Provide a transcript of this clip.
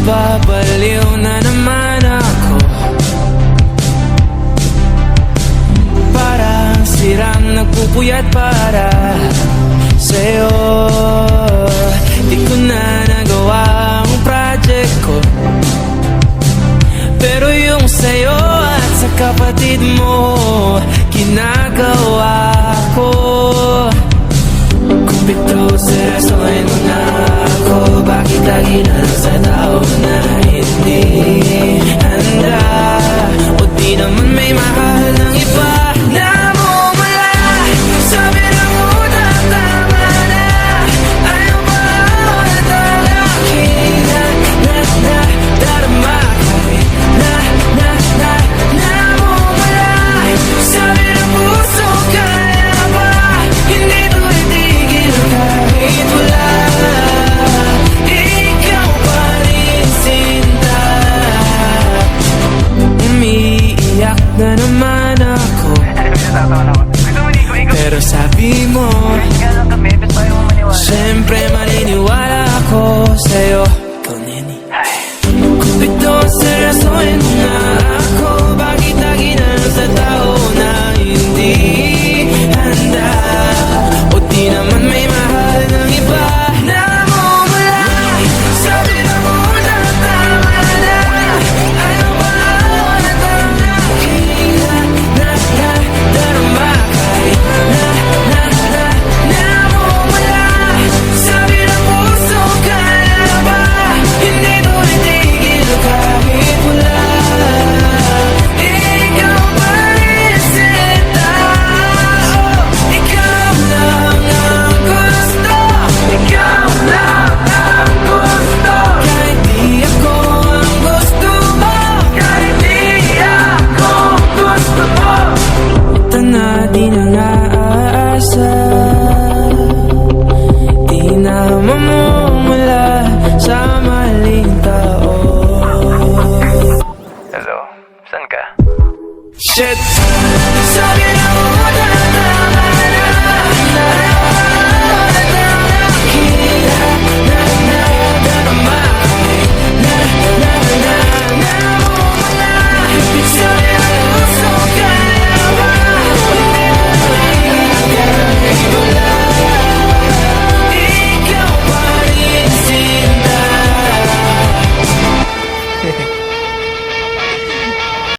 Nababaliw na naman ako. Parang sirang nagpupuyat para sa'yo. Di ko na nagawa ang project ko, pero yung sa'yo at sa kapatid mo ginagawa ko. Kung pito seryosohin mo na ako, bakit lagi na lang sa tao na hindi handa? O di naman may mahal na